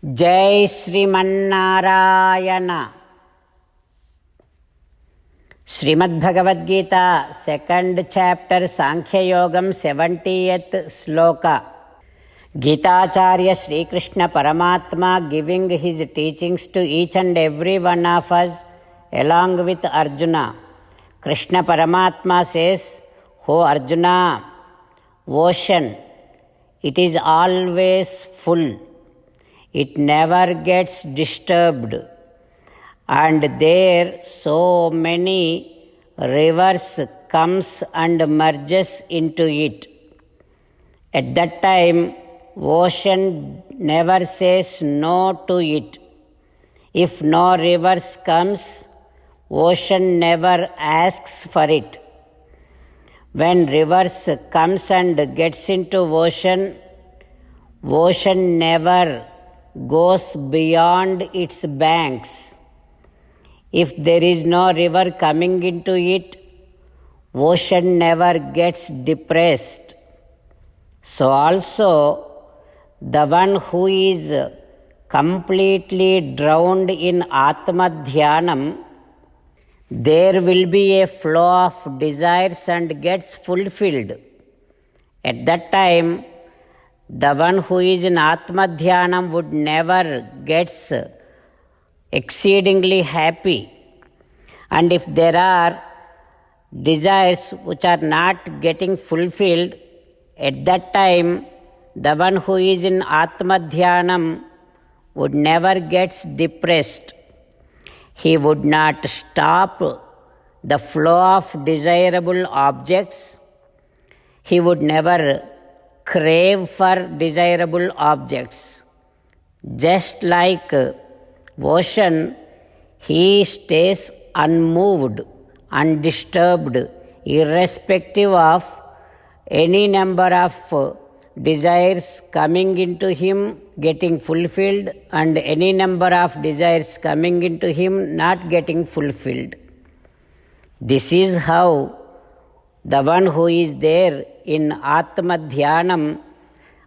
जय Srimannarayana. Srimad Bhagavad Gita second chapter Sankhya Yogam 70th shloka. गीताचार्य श्रीकृष्ण परमात्मा giving his teachings to each and every one of us along with Arjuna. Krishna Paramatma says, "O Arjuna, ocean, it is always full. It never gets disturbed, and there so many rivers comes and merges into it. At that time, ocean never says no to it. If no rivers comes, ocean never asks for it. When rivers comes and gets into ocean, ocean never goes beyond its banks. If there is no river coming into it, ocean never gets depressed. So also, the one who is completely drowned in Atma Dhyanam, there will be a flow of desires and gets fulfilled. At that time, the one who is in Atma Dhyanam would never gets exceedingly happy. And if there are desires which are not getting fulfilled, at that time, the one who is in Atma Dhyanam would never gets depressed. He would not stop the flow of desirable objects. He would never crave for desirable objects. Just like ocean, he stays unmoved, undisturbed, irrespective of any number of desires coming into him getting fulfilled and any number of desires coming into him not getting fulfilled. This is how the one who is there in Atma Dhyanam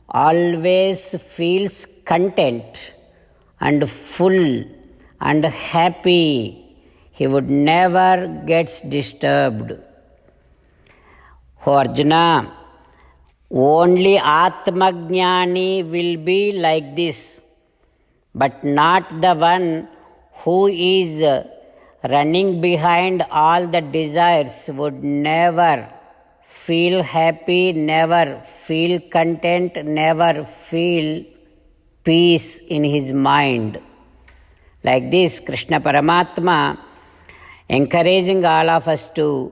always feels content and full and happy. He would never gets disturbed. O Arjuna, only Atmajnani will be like this, but not the one who is running behind all the desires would never feel happy, never feel content, never feel peace in his mind. Like this, Krishna Paramatma encouraging all of us to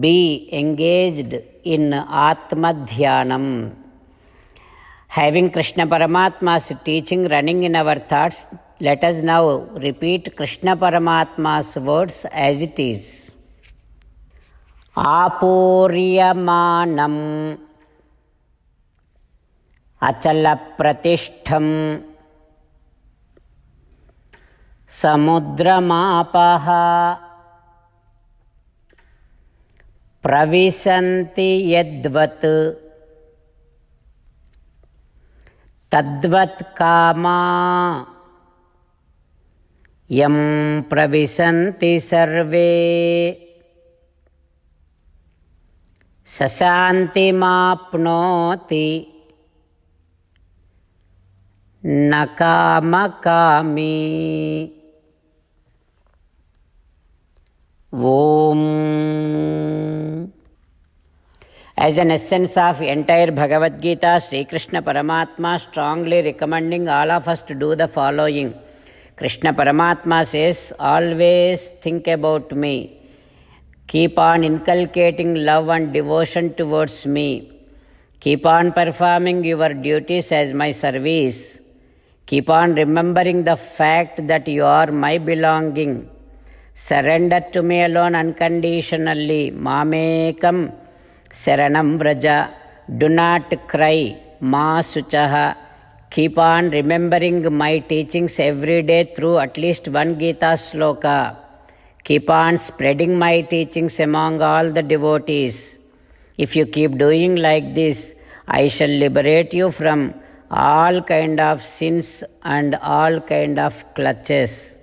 be engaged in Atma Dhyanam. Having Krishna Paramatma's teaching running in our thoughts, let us now repeat Krishna Paramatma's words as it is. Apuryamanam achala pratishtham samudramapaha pravisanti yadvat tadvat kama yam pravisanti sarve sasanti mapnoti nakamakami. Om. As an essence of entire Bhagavad Gita, Sri Krishna Paramatma strongly recommending all of us to do the following. Krishna Paramatma says, always think about me. Keep on inculcating love and devotion towards me. Keep on performing your duties as my service. Keep on remembering the fact that you are my belonging. Surrender to me alone unconditionally. Mamekam Saranam Vraja. Do not cry. Ma Suchaha. Keep on remembering my teachings every day through at least one Gita sloka. Keep on spreading my teachings among all the devotees. If you keep doing like this, I shall liberate you from all kind of sins and all kind of clutches.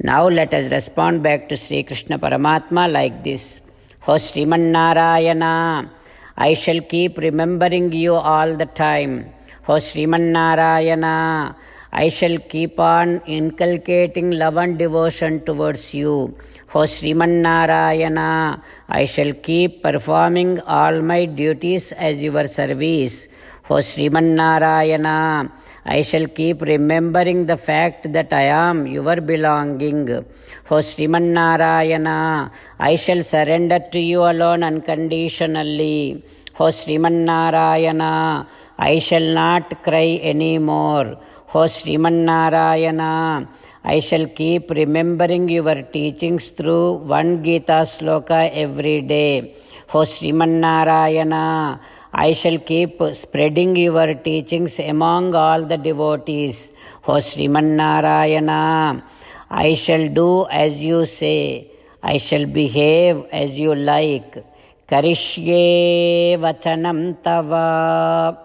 Now let us respond back to Sri Krishna Paramatma like this. O Sriman Narayana, I shall keep remembering you all the time. O Sriman Narayana, I shall keep on inculcating love and devotion towards you. O Sriman Narayana, I shall keep performing all my duties as your service. O Sriman Narayana, I shall keep remembering the fact that I am your belonging. O Sriman Narayana, I shall surrender to you alone unconditionally. O Sriman Narayana, I shall not cry anymore. O Sriman Narayana, I shall keep remembering your teachings through one Gita sloka every day. O Sriman Narayana, I shall keep spreading your teachings among all the devotees. O Sriman Narayana, I shall do as you say. I shall behave as you like. Karishye vachanam tava.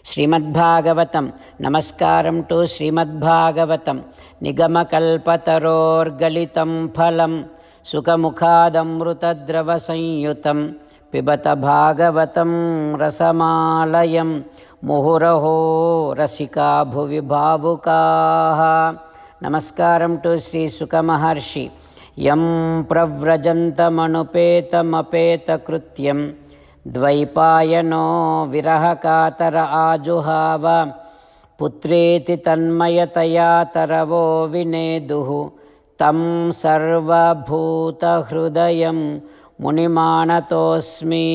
Srimadbhagavatam. Namaskaram to Srimadbhagavatam. Nigamakalpatarorgalitam phalam Sukamukhadamrutadrava sanyutam Pibata Bhagavatam Rasamalayam Muhuraho Rasika Bhuvi Bhavukaha. Namaskaram to Sri Suka Maharshi. Yam pravrajantamanupeta krutyam Dvaipayano virahakatara ajuhava Putreti tanmayataya taravo vineduhu Tam sarva bhuta hrudayam Munimanatosmi.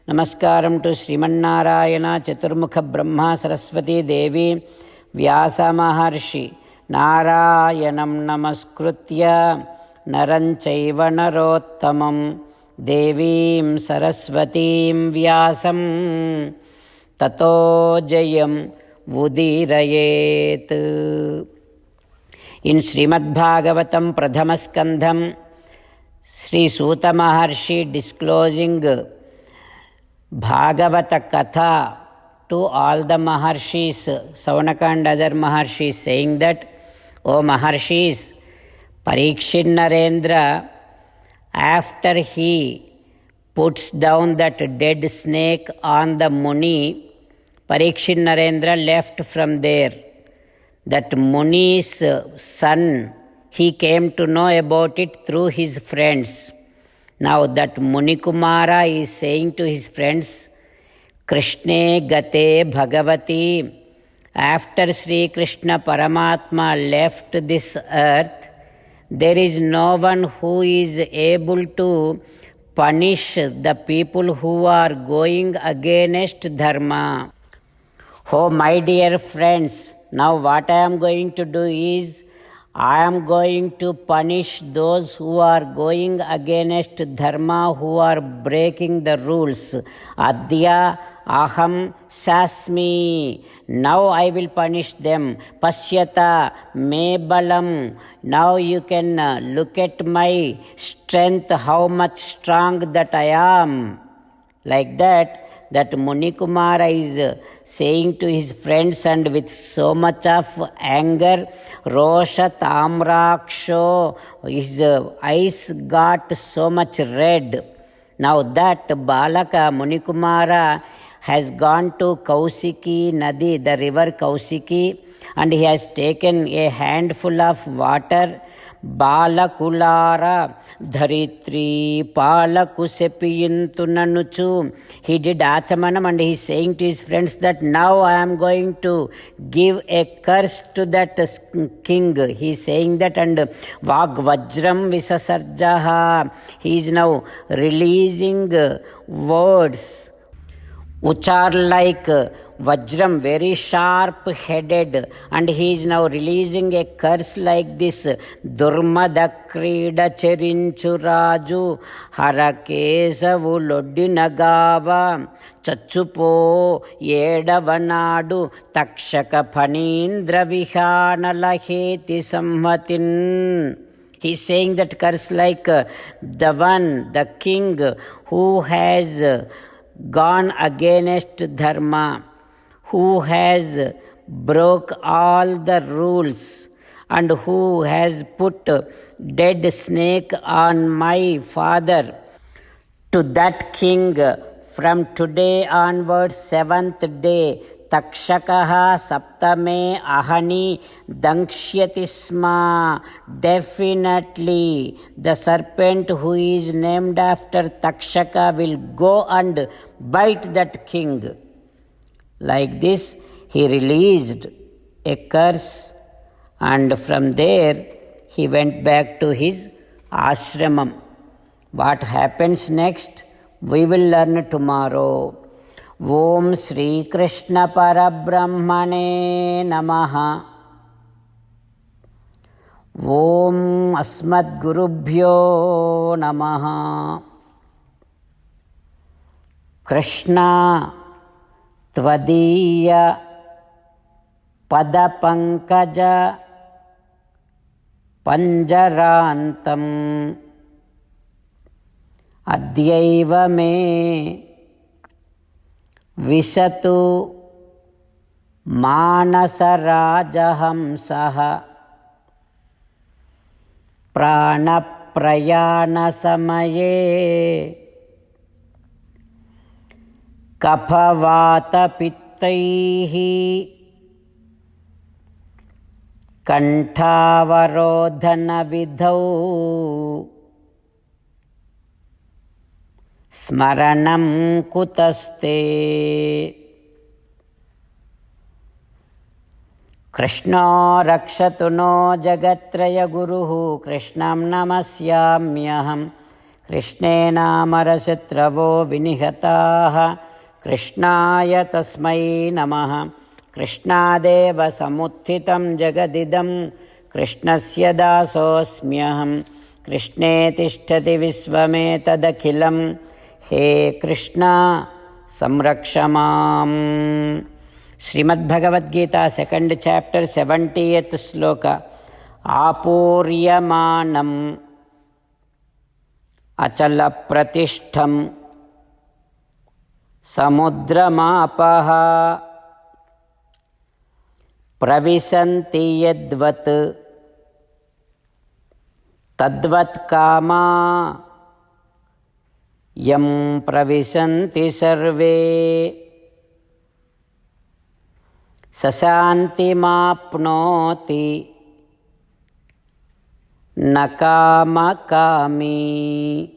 Namaskaram to Srimannarayana Chaturmukha Brahma Saraswati Devi Vyasa Maharshi. Narayanam namaskritya naranchaiva narottamam Devim Saraswatim Vyasam Tato Jayam Vudirayet. In Srimad Bhagavatam Pradhamaskandham, Sri Suta Maharshi disclosing Bhagavata Katha to all the Maharshis, Saunaka and other Maharshis, saying that, O Maharshis, Parikshit Narendra, after he puts down that dead snake on the Muni, Parikshit Narendra left from there. That Muni's son, he came to know about it through his friends. Now that Munikumara is saying to his friends, Krishne Gate Bhagavati, after Sri Krishna Paramatma left this earth, there is no one who is able to punish the people who are going against Dharma. Oh my dear friends, now what I am going to do is, I am going to punish those who are going against Dharma, who are breaking the rules. Adya aham sasmi. Now I will punish them. Pasyata me balam. Now you can look at my strength, how much strong that I am. Like that Munikumara is saying to his friends, and with so much of anger, Rosha Tamraksho, his eyes got so much red. Now that Balaka Munikumara has gone to Kausiki Nadi, the river Kausiki, and he has taken a handful of water. Balakulara Dharitri Palakusepiyintu Nanuchu. He did Achamanam and he is saying to his friends that now I am going to give a curse to that king. He is saying that, and Vagvajram Visasarjaha. He is now releasing words which are like Vajram, very sharp headed, and he is now releasing a curse like this. Durmada Krida Cherinchu Raju Harakesavu Lodinagava Chachupo Yedavanadu Takshaka Panindra Vihana Laheti Samhatin. He is saying that curse like the king who has gone against Dharma. who has broke all the rules and who has put dead snake on my father, to that king from today onwards, seventh day, Takshakaha Saptame Ahani Dangshyati Sma. Definitely, the serpent who is named after Takshaka will go and bite that king. Like this, he released a curse, and from there he went back to his ashramam. What happens next? We will learn tomorrow. Om Shri Krishna Parabrahmane Namaha. Om Asmadgurubhyo Namaha. Krishna Tvadiya Padapankaja Panjarantam Adyaiva me Visatu Manasarajahamsaha Pranaprayana Samaye Kaphavata Pittaihi Kantavarodhana Vidhau Smaranam Kutaste. Krishna Rakshatu no Jagatraya Guruhu Krishnam Namasyamyaham. Krishnena Marashatravo Vinihataha Krishnaya Tasmai Namaha. Krishnadeva Samuthitam Jagadidam Krishnasya Dasosmyaham. Krishne Tishtati Visvametadakhilam. He Krishna Samrakshamam. Srimad Bhagavad Gita, 2nd chapter, 70th sloka. Apuryamanam Achala Pratishtham Samudramapaha Pravisanti Yadvat Tadvat Kama Yam Pravisanti Sarve Sasanti Mapnoti Nakama Kami.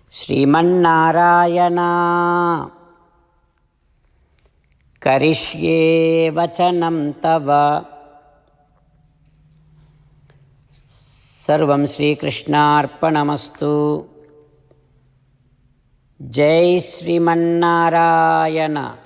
Srimannarayana Karishye Vachanam Tava. Sarvam Shri Krishnarpanamastu. Jai Srimannarayana.